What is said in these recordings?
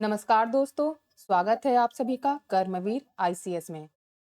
नमस्कार दोस्तों, स्वागत है आप सभी का कर्मवीर आईसीएस में,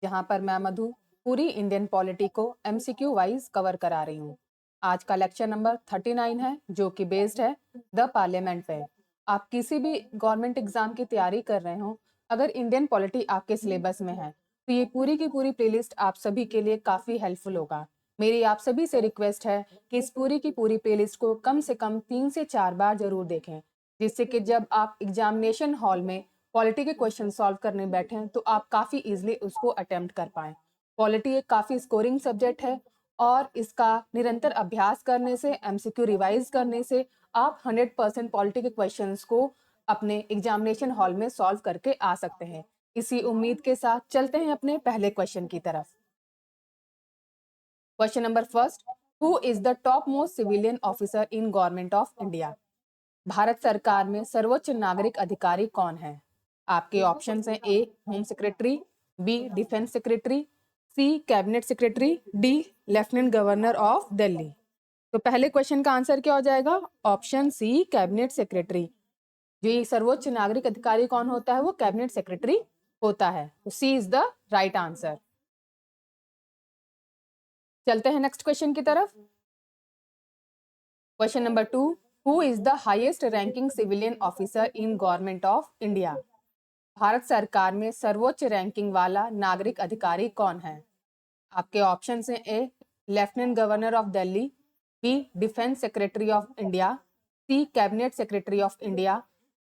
जहां पर मैं मधु पूरी इंडियन पॉलिटी को एमसीक्यू वाइज कवर करा रही हूं। आज का लेक्चर नंबर 39 है, जो कि बेस्ड है द पार्लियामेंट पे। आप किसी भी गवर्नमेंट एग्जाम की तैयारी कर रहे हो, अगर इंडियन पॉलिटी आपके सिलेबस में है तो ये पूरी की पूरी प्लेलिस्ट आप सभी के लिए काफी हेल्पफुल होगा। मेरी आप सभी से रिक्वेस्ट है कि इस पूरी की पूरी प्लेलिस्ट को कम से कम 3 से 4 बार जरूर देखें, जिससे कि जब आप एग्जामिनेशन हॉल में पॉलिटी के क्वेश्चन सॉल्व करने बैठे तो आप काफ़ी इजीली उसको अटेम्प्ट कर पाएँ। पॉलिटी एक काफ़ी स्कोरिंग सब्जेक्ट है और इसका निरंतर अभ्यास करने से, एमसीक्यू रिवाइज करने से आप 100% पॉलिटी के क्वेश्चंस को अपने एग्जामिनेशन हॉल में सॉल्व करके आ सकते हैं। इसी उम्मीद के साथ चलते हैं अपने पहले क्वेश्चन की तरफ। Question number first, who is the top most civilian officer in government of India? Bharat सरकार में सर्वोच्च नागरिक अधिकारी कौन है? आपके ऑप्शंस हैं: A home secretary, B defence secretary, C cabinet secretary, D lieutenant governor of Delhi. तो पहले क्वेश्चन का आंसर क्या हो जाएगा? Option C cabinet secretary. जो ये सर्वोच्च नागरिक अधिकारी कौन होता है? वो कैबिनेट सेक्रेटरी होता है। तो सी इज द राइट आंसर। चलते हैं नेक्स्ट क्वेश्चन की तरफ। Question number 2, who is the highest ranking civilian officer in government of India? Bharat सरकार में सर्वोच्च रैंकिंग वाला नागरिक अधिकारी कौन है? आपके ऑप्शन हैं: A lieutenant governor of Delhi, B defence secretary of India, C cabinet secretary of India,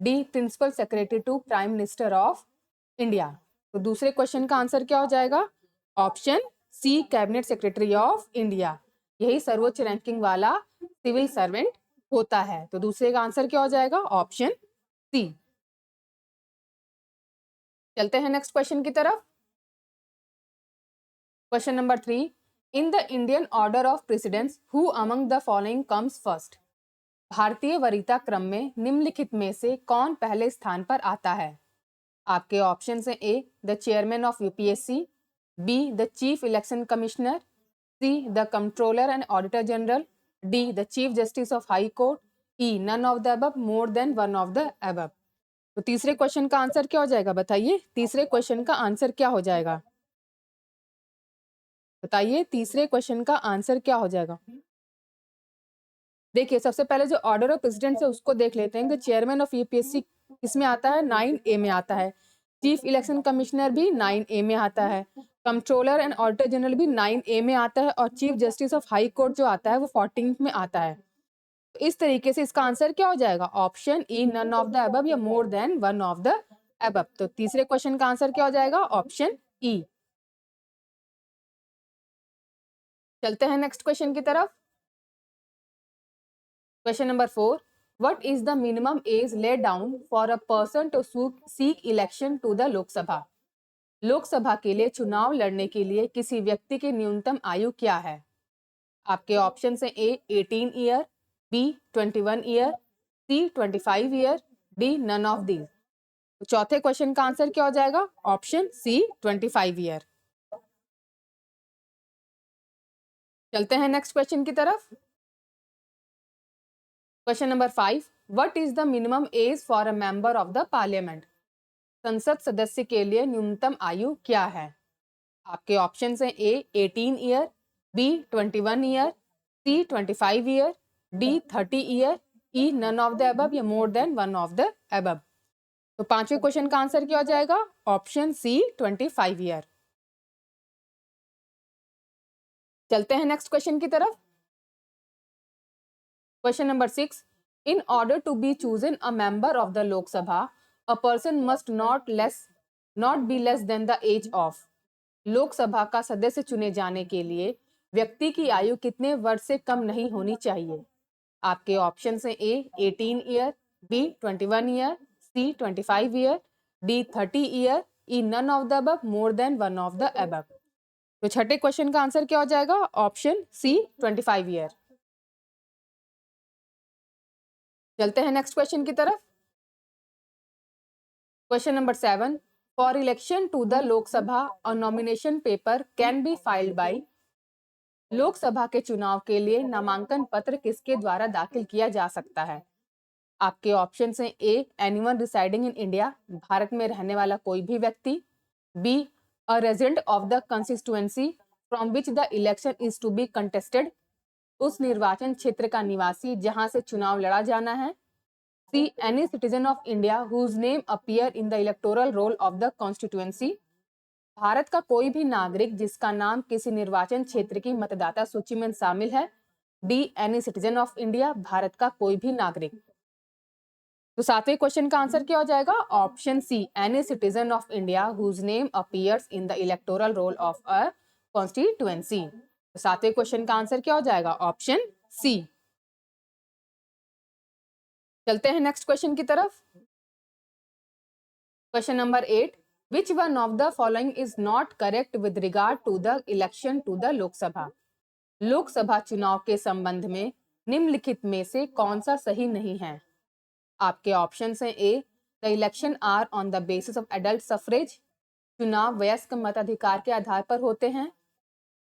D principal secretary to prime minister of India. तो दूसरे क्वेश्चन का आंसर क्या हो जाएगा? Option C cabinet secretary of India. यही सर्वोच्च ranking वाला civil servant होता है। तो दूसरे का आंसर क्या हो जाएगा? Option C. चलते हैं नेक्स्ट क्वेश्चन की तरफ। Question number 3, in the Indian order of precedence who among the following comes first? भारतीय वरीयता क्रम में निम्नलिखित में से कौन पहले स्थान पर आता है? आपके ऑप्शन हैं: A the chairman of UPSC, B the chief election commissioner, C the controller and auditor general, D the chief justice of high court, E none of the above, more than one of the above. तो तीसरे question का answer क्या हो जाएगा? बताइए, तीसरे question का answer क्या हो जाएगा? बताइए, तीसरे क्वेश्चन का आंसर क्या हो जाएगा? देखिए, सबसे पहले जो ऑर्डर ऑफ प्रेसिडेंट है उसको देख लेते हैं कि चेयरमैन ऑफ यूपीएससी किसमें आता है? 9A में आता है। चीफ इलेक्शन कमिश्नर भी 9A में आता है। कंट्रोलर एंड ऑडिटर जनरल भी 9A में आता है और chief justice of high court जो आता है वो 14th में आता है। तो इस तरीके से इसका आंसर क्या हो जाएगा? Option E none of the above या more than one of the above. तो तीसरे क्वेश्चन का आंसर क्या हो जाएगा? Option E. चलते हैं नेक्स्ट क्वेश्चन की तरफ। Question number 4, what is the minimum age laid down for a person to seek election to the लोक सभा? लोकसभा के लिए चुनाव लड़ने के लिए किसी व्यक्ति की न्यूनतम आयु क्या है? आपके ऑप्शन हैं: A 18 year, B 21 year, C 25 year, D none of these. चौथे क्वेश्चन का आंसर क्या हो जाएगा? Option C 25 year. चलते हैं नेक्स्ट क्वेश्चन की तरफ। Question number 5, what is the minimum age for a member of the parliament? संसद सदस्य के लिए न्यूनतम आयु क्या है? आपके ऑप्शन हैं: A 18 year, B 21 year, C 25 year, D 30 year, E none of the above या more than one of the above. तो पांचवें क्वेश्चन का आंसर क्या हो जाएगा? Option C 25 year. चलते हैं नेक्स्ट क्वेश्चन की तरफ। Question number 6, in order to be chosen a member of the Lok Sabha a person must not be less than the age of. Lok Sabha का सदस्य चुने जाने के लिए व्यक्ति की आयु कितने वर्ष से कम नहीं होनी चाहिए? आपके ऑप्शन हैं: A 18 year, B 21 year, C 25 year, D 30 year, E none of the above, more than one of the above. तो छठे क्वेश्चन का आंसर क्या हो जाएगा? Option C 25 year. चलते हैं नेक्स्ट क्वेश्चन की तरफ। Question number 7, for election to the Lok Sabha a nomination paper can be filed by. Lok Sabha के चुनाव के लिए नामांकन पत्र किसके द्वारा दाखिल किया जा सकता है? आपके ऑप्शन हैं A anyone residing in India, Bharat में रहने वाला कोई भी व्यक्ति, B a resident of the constituency from which the election is to be contested, उस निर्वाचन क्षेत्र का निवासी जहां से चुनाव लड़ा जाना है, C any citizen of India whose name appear in the electoral roll of the constituency, Bharat का कोई भी नागरिक जिसका नाम किसी निर्वाचन क्षेत्र की मतदाता सूची में शामिल है, D any citizen of India, Bharat का कोई भी नागरिक। तो सातवें क्वेश्चन का आंसर क्या हो जाएगा? Option C any citizen of India whose name appears in the electoral roll of a constituency. तो सातवें क्वेश्चन का आंसर क्या हो जाएगा? Option C. चलते हैं नेक्स्ट क्वेश्चन की तरफ। Question number 8, which one of the following is not correct with regard to the election to the Lok Sabha. Lok Sabha चुनाव के संबंध में निम्नलिखित में से कौन सा सही नहीं है? आपके ऑप्शन हैं A the election are on the basis of adult suffrage, चुनाव वयस्क मताधिकार के आधार पर होते हैं,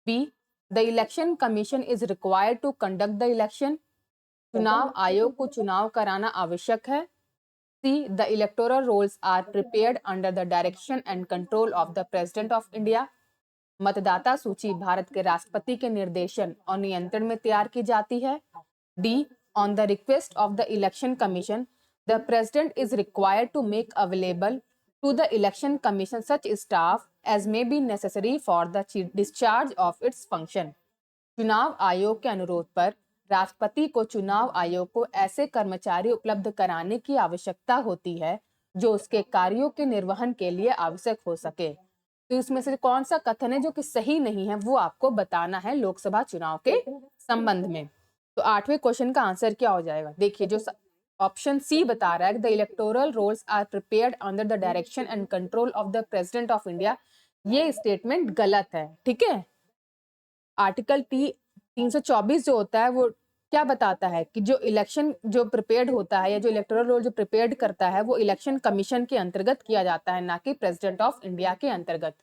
B the election commission is required to conduct the election, चुनाव आयोग को चुनाव कराना आवश्यक है, C the electoral rolls are prepared under the direction and control of the president of India, मतदाता सूची भारत के राष्ट्रपति के निर्देशन और नियंत्रण में तैयार की जाती है, D on the request of the election commission the president is required to make available to the election commission such staff as may be necessary for the discharge of its function। चुनाव आयोग के अनुरोध पर राष्ट्रपति को चुनाव आयोग को ऐसे कर्मचारी उपलब्ध कराने की आवश्यकता होती है जो उसके कार्यों के निर्वहन के लिए आवश्यक हो सके। तो इसमें से कौन सा कथन है जो कि सही नहीं है वो आपको बताना है लोकसभा चुनाव के संबंध में। तो आठवें क्वेश्चन का आंसर क्या हो जाएगा? देखिए जो ऑप्शन सी बता रहा है the electoral rolls are prepared under the direction and control of the president of India, ये स्टेटमेंट गलत है। ठीक है, आर्टिकल 324 जो होता है वो क्या बताता है कि जो इलेक्शन जो प्रिपेयर्ड होता है या जो इलेक्टोरल रोल जो प्रिपेयर्ड करता है वो इलेक्शन कमीशन के अंतर्गत किया जाता है, ना कि प्रेसिडेंट ऑफ इंडिया के अंतर्गत।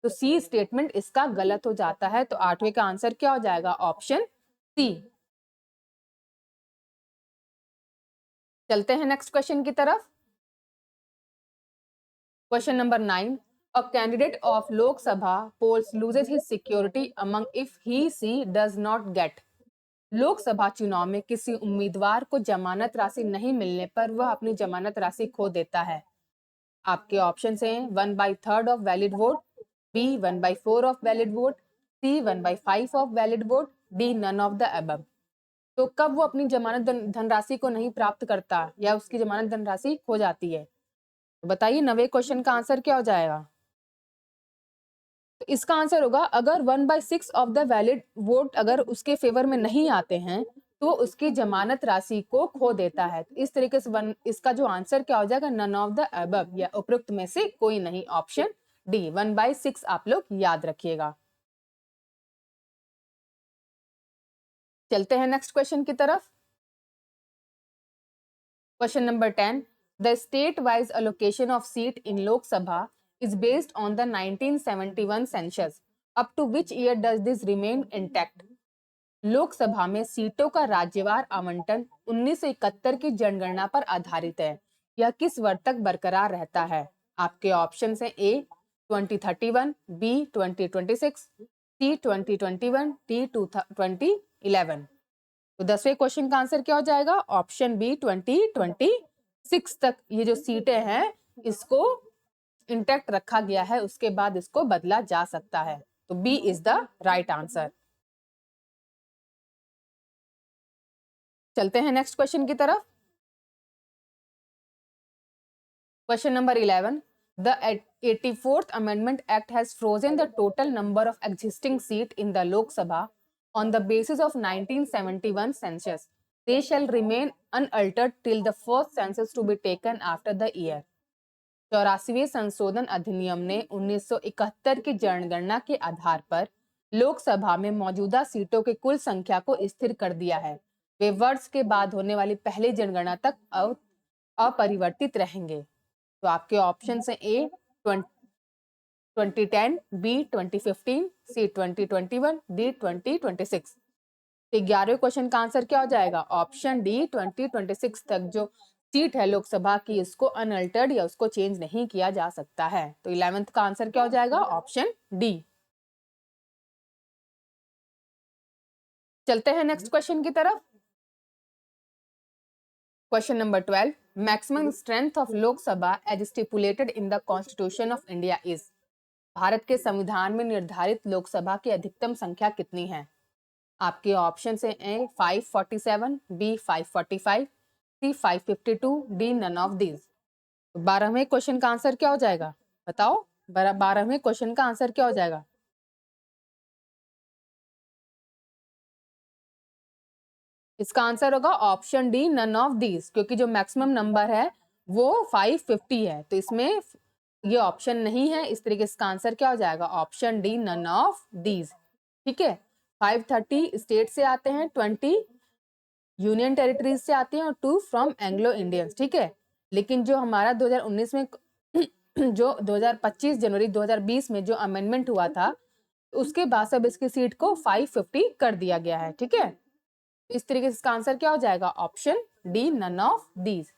तो सी स्टेटमेंट इसका गलत हो जाता है। तो आठवें का आंसर क्या हो जाएगा? Option C. चलते हैं नेक्स्ट क्वेश्चन की तरफ। Question number 9, a candidate of Lok Sabha polls loses his security among if he C does not get. Lok Sabha चुनाव में किसी उम्मीदवार को जमानत राशि नहीं मिलने पर वह अपनी जमानत राशि खो देता है। आपके ऑप्शन हैं 1/3 of valid vote, B 1/4 of valid vote, C 1/5 of valid vote, D none of the above. तो कब वो अपनी जमानत धनराशि को नहीं प्राप्त करता या उसकी जमानत धनराशि खो जाती है? तो बताइए 9वें क्वेश्चन का आंसर क्या हो जाएगा? तो इसका आंसर होगा अगर 1/6 ऑफ द वैलिड वोट अगर उसके फेवर में नहीं आते हैं तो उसकी जमानत राशि को खो देता है। तो इस तरीके से इसका जो आंसर क्या हो जाएगा? नन ऑफ द अबव या उपरोक्त में से कोई नहीं, ऑप्शन डी 1/6 आप लोग याद रखिएगा। चलते हैं नेक्स्ट क्वेश्चन की तरफ। Question number 10, the state wise allocation of seat in Lok Sabha is based on the 1971 census. Up to which year does this remain intact? Lok Sabha में सीटों का राज्यवार आवंटन 1971 की जनगणना पर आधारित है। यह किस वर्ष तक बरकरार रहता है? आपके ऑप्शन हैं ए 2031, बी 2026, सी 2021, डी 2011। तो 10वें क्वेश्चन का आंसर क्या हो जाएगा? ऑप्शन बी 2026 तक ये जो सीटें हैं इसको इंटैक्ट रखा गया है, उसके बाद इसको बदला जा सकता है। तो B is the right answer. चलते हैं नेक्स्ट क्वेश्चन की तरफ। Question number 11, the 84th amendment act has frozen the total number of existing seat in the Lok Sabha on the basis of 1971 census. They shall remain unaltered till the first census to be taken after the year. 84वें संशोधन अधिनियम ने 1971 की जनगणना के आधार पर लोकसभा में मौजूदा सीटों की कुल संख्या को स्थिर कर दिया है। वे वर्ष के बाद होने वाली पहली जनगणना तक अपरिवर्तित रहेंगे। तो आपके ऑप्शन हैं ए 2010, बी 2015, सी 2021, डी 2026। 11वें क्वेश्चन का आंसर क्या हो जाएगा? ऑप्शन डी 2026 तक जो सीट है लोकसभा की, इसको अनअल्टर्ड या उसको चेंज नहीं किया जा सकता है। तो 11th का आंसर क्या हो जाएगा? Option D. चलते हैं नेक्स्ट क्वेश्चन की तरफ। Question number 12, maximum strength of Lok Sabha as stipulated in the constitution of India is. Bharat के संविधान में निर्धारित लोकसभा की अधिकतम संख्या कितनी है? आपके ऑप्शन है A 547, B 545, C 552, D none of these. 12वें क्वेश्चन का आंसर क्या हो जाएगा? बताओ, 12वें क्वेश्चन का आंसर क्या हो जाएगा? इसका आंसर होगा option D none of these, क्योंकि जो मैक्सिमम नंबर है वो 550 है, तो इसमें ये ऑप्शन नहीं है। इस तरीके से इसका आंसर क्या हो जाएगा? Option D none of these. ठीक है, 530 स्टेट से आते हैं, 20 यूनियन टेरिटरीज से आते हैं और 2 फ्रॉम एंग्लो इंडियंस। ठीक है, लेकिन जो हमारा 2019 में जो 2025 जनवरी 2020 में जो अमेंडमेंट हुआ था, उसके बाद सब इसकी सीट को 550 कर दिया गया है। ठीक है, इस तरीके से इसका आंसर क्या हो जाएगा? Option D none of these.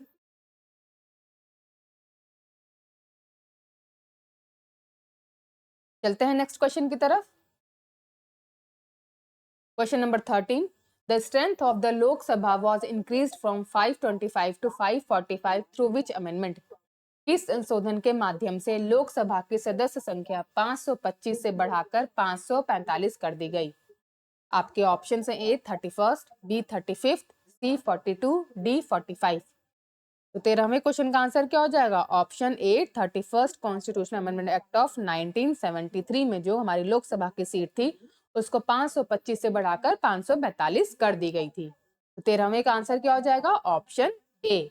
चलते हैं नेक्स्ट क्वेश्चन की तरफ। Question number 13, the strength of the Lok Sabha was increased from 525 to 545 through which amendment. किस संशोधन के माध्यम से लोकसभा की सदस्य संख्या 525 से बढ़ाकर 545 कर दी गई? आपके ऑप्शन है ए 31, बी 35, सी 42, डी 45। तो 13वें क्वेश्चन का आंसर क्या हो जाएगा? Option A 31 constitutional amendment act of 1973 में जो हमारी लोकसभा की सीट थी उसको 525 से बढ़ाकर 542 कर दी गई थी। तो 13वें का आंसर क्या हो जाएगा? ऑप्शन ए।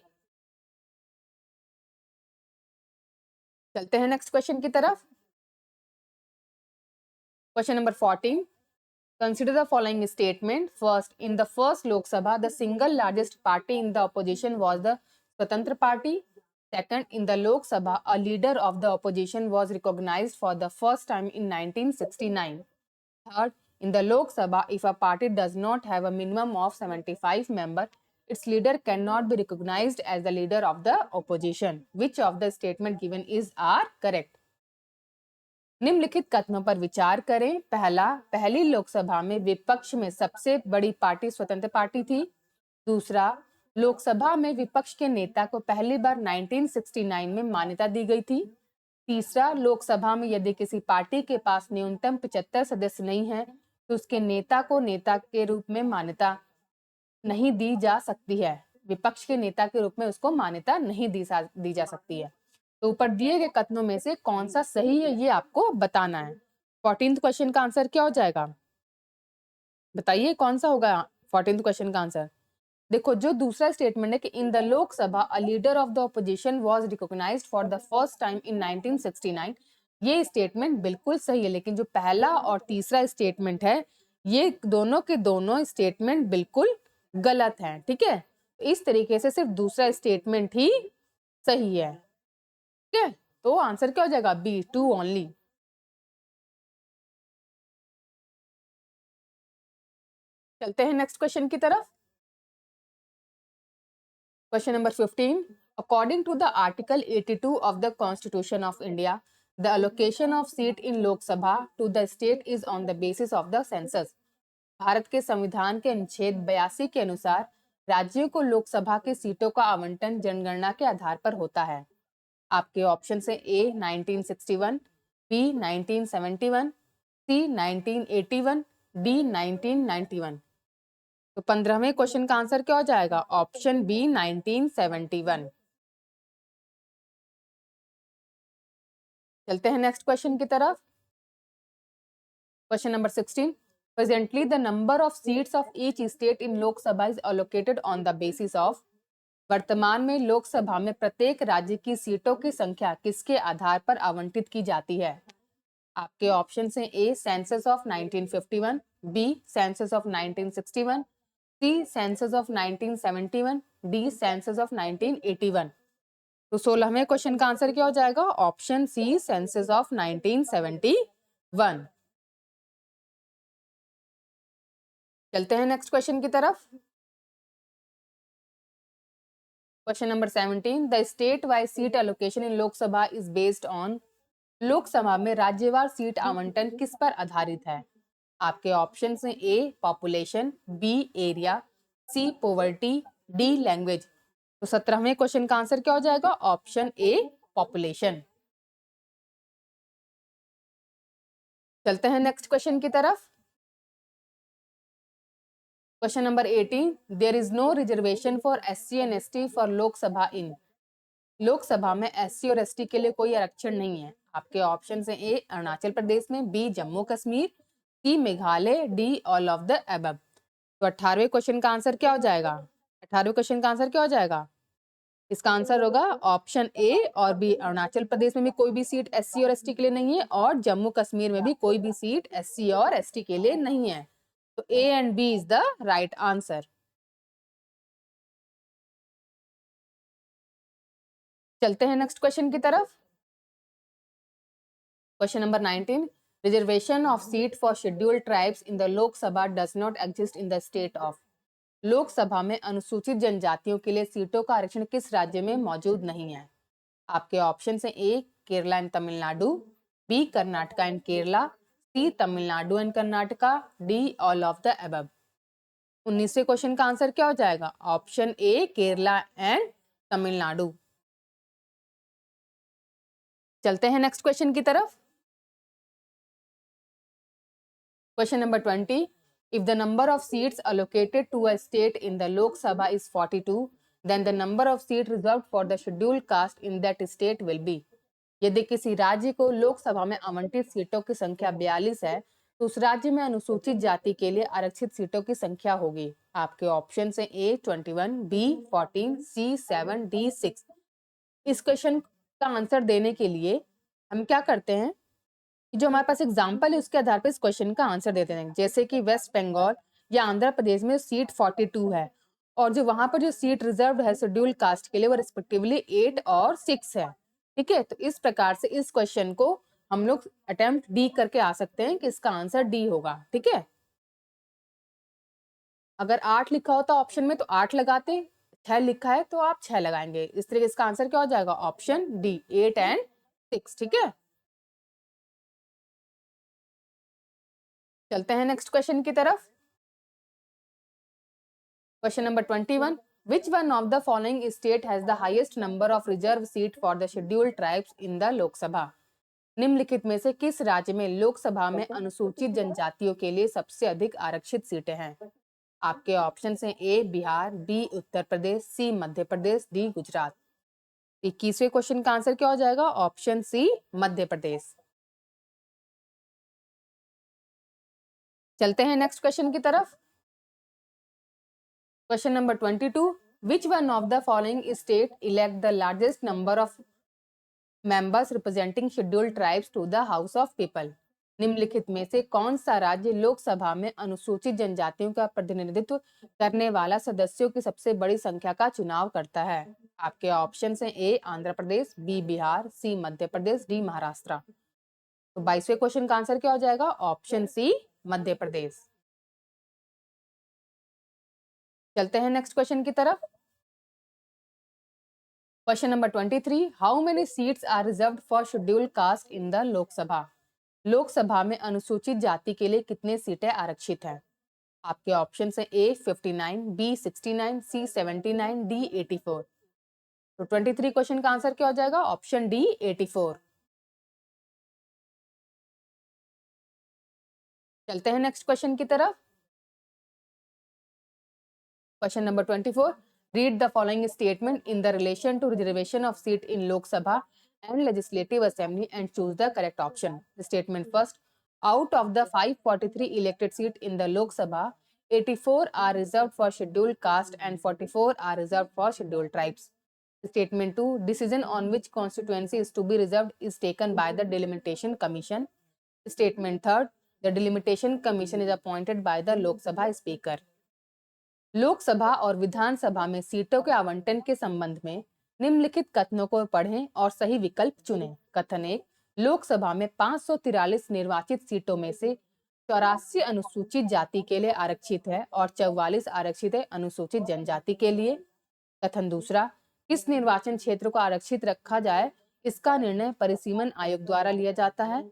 चलते हैं नेक्स्ट क्वेश्चन की तरफ। Question number 14, consider the following statement. First, in the first Lok Sabha, the single largest party in the opposition was the Swatantra Party. Second, in the Lok Sabha, a leader of the opposition was recognized for the first time in 1969. Third, in the Lok Sabha, if a party does not have a minimum of 75 members, its leader cannot be recognized as the leader of the opposition. Which of the statement given is are correct? निम्नलिखित कथनों पर विचार करें। पहला, पहली लोकसभा में विपक्ष में सबसे बड़ी पार्टी स्वतंत्र पार्टी थी। दूसरा, लोकसभा में विपक्ष के नेता को पहली बार 1969 में मान्यता दी गई थी। तीसरा, लोकसभा में यदि किसी पार्टी के पास न्यूनतम 75 सदस्य नहीं है तो उसके नेता को नेता के रूप में मान्यता नहीं दी जा सकती है। विपक्ष के नेता के रूप में उसको मान्यता नहीं दी जा सकती है। तो ऊपर दिए गए कथनों में से कौन सा सही है ये आपको बताना है। 14th क्वेश्चन का आंसर क्या हो जाएगा? बताइए कौन सा होगा 14th क्वेश्चन का आंसर? देखो, जो दूसरा स्टेटमेंट है कि in the Lok Sabha a leader of the opposition was recognised for the first time in 1969, ये स्टेटमेंट बिल्कुल सही है। लेकिन जो पहला और तीसरा स्टेटमेंट है ये दोनों के दोनों स्टेटमेंट बिल्कुल गलत हैं। ठीक है, इस तरीके से सिर्फ दूसरा स्टेटमेंट ही सही है। ठीक है, तो आंसर क्या हो जाएगा? B 2 only. चलते हैं नेक्स्ट क्वेश्चन की तरफ। Question number 15, according to the article 82 of the constitution of India, the allocation of seat in Lok Sabha to the state is on the basis of the census. Bharat के संविधान के अनुच्छेद 82 के अनुसार राज्यों को लोकसभा की सीटों का आवंटन जनगणना के आधार पर होता है। आपके ऑप्शन से ए 1961, बी 1971, सी 1981, डी 1991। तो 15वें क्वेश्चन का आंसर क्या हो जाएगा? Option B 1971। चलते हैं नेक्स्ट क्वेश्चन की तरफ। Question number 16, presently the number of seats of each state in Lok Sabha is allocated on the basis of. वर्तमान में लोकसभा में प्रत्येक राज्य की सीटों की संख्या किसके आधार पर आवंटित की जाती है? आपके ऑप्शन हैं A census of 1951, B census of 1961, C census of 1971, D census of 1981। तो 16वें क्वेश्चन का आंसर क्या हो जाएगा? Option C census of 1971। चलते हैं नेक्स्ट क्वेश्चन की तरफ। Question number 17, the state wise seat allocation in Lok Sabha is based on. Lok Sabha में राज्यवार सीट आवंटन किस पर आधारित है? आपके ऑप्शन हैं A population, B area, C poverty, D language. तो 17वें क्वेश्चन का आंसर क्या हो जाएगा? Option A population. चलते हैं नेक्स्ट क्वेश्चन की तरफ। Question number 18, there is no reservation for SC and ST for Lok Sabha in. Lok Sabha में एससी और एसटी के लिए कोई आरक्षण नहीं है। आपके ऑप्शन हैं ए अरुणाचल प्रदेश में, B Jammu Kashmir, C Meghalaya, D all of the above. तो 18वें क्वेश्चन का आंसर क्या हो जाएगा? 18वें क्वेश्चन का आंसर क्या हो जाएगा? इसका आंसर होगा ऑप्शन ए और बी। अरुणाचल प्रदेश में भी कोई भी सीट एससी और एसटी के लिए नहीं है और जम्मू कश्मीर में भी कोई भी सीट एससी और एसटी के लिए नहीं है। तो A and B is the right answer. चलते हैं नेक्स्ट क्वेश्चन की तरफ। Question number 19, reservation of seat for scheduled tribes in the Lok Sabha does not exist in the state of. Lok Sabha में अनुसूचित जनजातियों के लिए सीटों का आरक्षण किस राज्य में मौजूद नहीं है? आपके ऑप्शन हैं A Kerala and Tamil Nadu, B Karnataka and Kerala, C Tamil Nadu and Karnataka, D all of the above. 19वें क्वेश्चन का आंसर क्या हो जाएगा? Option A Kerala and Tamil Nadu. चलते हैं नेक्स्ट क्वेश्चन की तरफ। Question number 20, if the number of seats allocated to a state in the Lok Sabha is 42, then the number of seats reserved for the scheduled caste in that state will be। यदि किसी राज्य को लोकसभा में आवंटित सीटों की संख्या 42 है तो उस राज्य में अनुसूचित जाति के लिए आरक्षित सीटों की संख्या होगी। आपके ऑप्शन हैं ए 21, बी 14, सी 7, डी 6। इस क्वेश्चन का आंसर देने के लिए हम क्या करते हैं, जो हमारे पास एग्जाम्पल है उसके आधार पर इस क्वेश्चन का आंसर देते हैं। जैसे कि वेस्ट बंगाल या आंध्र प्रदेश में सीट 42 है और जो वहां पर जो सीट रिजर्व है शेड्यूल्ड कास्ट के लिए वो रिस्पेक्टिवली 8 और 6 है। ठीक है, तो इस प्रकार से इस क्वेश्चन को हम लोग अटेम्प्ट डी करके आ सकते हैं कि इसका आंसर डी होगा। ठीक है, अगर 8 लिखा होता ऑप्शन में तो 8 लगाते, 6 लिखा है तो आप 6 लगाएंगे। इस तरीके इसका आंसर क्या हो जाएगा? Option D 8 and 6। ठीक है, चलते हैं नेक्स्ट क्वेश्चन की तरफ। Question number 21, which one of the following state has the highest number of reserve seat for the scheduled tribes in the लोक सभा। निम्नलिखित में से किस राज्य में लोकसभा में अनुसूचित जनजातियों के लिए सबसे अधिक आरक्षित सीटें हैं? आपके ऑप्शन हैं ए बिहार, बी उत्तर प्रदेश, सी मध्य प्रदेश, डी गुजरात। 21वें क्वेश्चन का आंसर क्या हो जाएगा? Option C Madhya Pradesh. चलते हैं नेक्स्ट क्वेश्चन की तरफ। Question number 22, which one of the following state elect the largest number of members representing scheduled tribes to the House of People। निम्नलिखित में से कौन सा राज्य लोकसभा में अनुसूचित जनजातियों का प्रतिनिधित्व करने वाला सदस्यों की सबसे बड़ी संख्या का चुनाव करता है? आपके ऑप्शन हैं A Andhra Pradesh, B Bihar, C Madhya Pradesh, D Maharashtra. तो 22वें क्वेश्चन का आंसर क्या हो जाएगा? Option C Madhya Pradesh. चलते हैं नेक्स्ट क्वेश्चन की तरफ। Question number 23, how many seats are reserved for scheduled caste in the Lok Sabha. Lok Sabha में अनुसूचित जाति के लिए कितने सीटें आरक्षित हैं? आपके ऑप्शन हैं ए 59, बी 69, सी 79, डी 84। तो 23 क्वेश्चन का आंसर क्या हो जाएगा? Option D 84। चलते हैं नेक्स्ट क्वेश्चन की तरफ। Question number 24, read the following statement in the relation to reservation of seat in Lok Sabha and Legislative Assembly and choose the correct option। Statement first, out of the 543 elected seat in the Lok Sabha, 84 are reserved for scheduled caste and 44 are reserved for scheduled tribes। Statement 2, decision on which constituency is to be reserved is taken by the Delimitation Commission। Statement third, the Delimitation Commission is appointed by the Lok Sabha Speaker। Lok Sabha और विधानसभा में सीटों के आवंटन के संबंध में निम्नलिखित कथनों को पढ़ें और सही विकल्प चुनें। कथन 1, लोकसभा में 543 निर्वाचित सीटों में से 84 अनुसूचित जाति के लिए आरक्षित है और 44 आरक्षित है अनुसूचित जनजाति के लिए। कथन दूसरा, किस निर्वाचन क्षेत्र को आरक्षित रखा जाए, इसका निर्णय परिसीमन आयोग द्वारा लिया जाता है।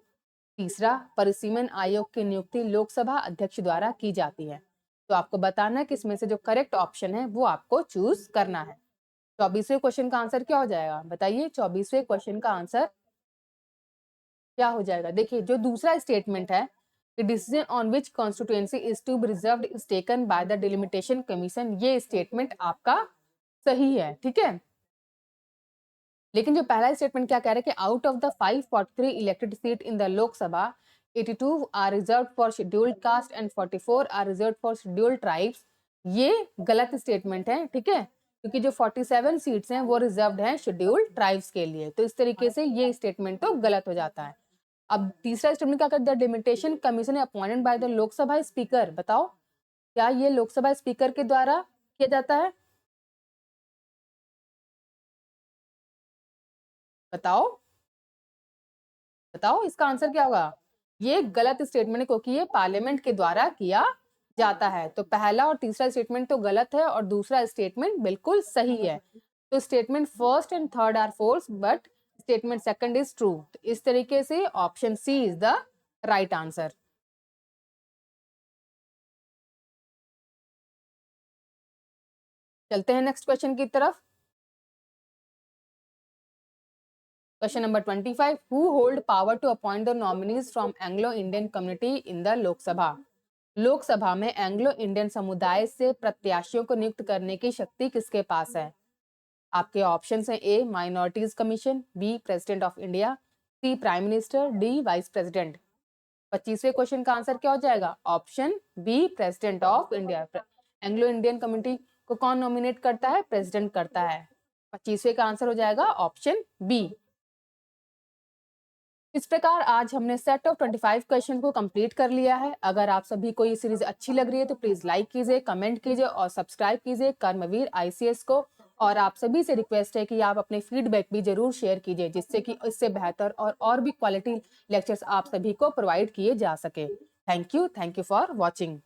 तीसरा, परिसीमन आयोग की नियुक्ति लोकसभा अध्यक्ष द्वारा की जाती है। तो आपको बताना है कि इसमें से जो करेक्ट ऑप्शन है वो आपको चूज करना है। 24वें क्वेश्चन का आंसर क्या हो जाएगा, बताइए। 24वें क्वेश्चन का आंसर क्या हो जाएगा? देखिए, जो दूसरा स्टेटमेंट है, the decision on which constituency is to be reserved is taken by the delimitation commission, ये स्टेटमेंट आपका सही है, ठीक है। लेकिन जो पहला स्टेटमेंट क्या कह रहा है कि out of the 543 elected seat in the Lok Sabha, 82 are reserved for scheduled caste and 44 are reserved for scheduled tribes, ये गलत स्टेटमेंट है, ठीक है, क्योंकि जो 47 सीट्स हैं वो रिजर्व्ड हैं शेड्यूल्ड ट्राइब्स के लिए। तो इस तरीके से ये स्टेटमेंट तो गलत हो जाता है। अब तीसरा स्टेटमेंट क्या करता है, delimitation commission appointed by the Lok Sabha speaker, बताओ क्या ये लोकसभा स्पीकर के द्वारा किया जाता है? बताओ बताओ इसका आंसर क्या होगा? ये गलत स्टेटमेंट है क्योंकि ये पार्लियामेंट के द्वारा किया जाता है। तो पहला और तीसरा स्टेटमेंट तो गलत है और दूसरा स्टेटमेंट बिल्कुल सही है। तो statement first and third are false but statement second is true. इस तरीके से option C is the right answer. चलते हैं नेक्स्ट क्वेश्चन की तरफ। Question number 25, who hold power to appoint the nominees from Anglo Indian community in the Lok Sabha. Lok Sabha में Anglo Indian समुदाय से प्रत्याशियों को नियुक्त करने की शक्ति किसके पास है? आपके ऑप्शंस हैं, A minorities commission, B president of India, C prime minister, D vice president. 25वें क्वेश्चन का आंसर क्या हो जाएगा? Option B president of India. Anglo Indian community को कौन नॉमिनेट करता है? प्रेसिडेंट करता है। 25वें का आंसर हो जाएगा ऑप्शन बी। इस प्रकार आज हमने सेट ऑफ 25 क्वेश्चन को कंप्लीट कर लिया है। अगर आप सभी को ये सीरीज अच्छी लग रही है तो प्लीज लाइक कीजिए, कमेंट कीजिए और सब्सक्राइब कीजिए कर्मवीर आईसीएस को। और आप सभी से रिक्वेस्ट है कि आप अपने फीडबैक भी जरूर शेयर कीजिए, जिससे कि इससे बेहतर और भी क्वालिटी लेक्चर्स आप सभी को प्रोवाइड किए जा सके। Thank you for watching.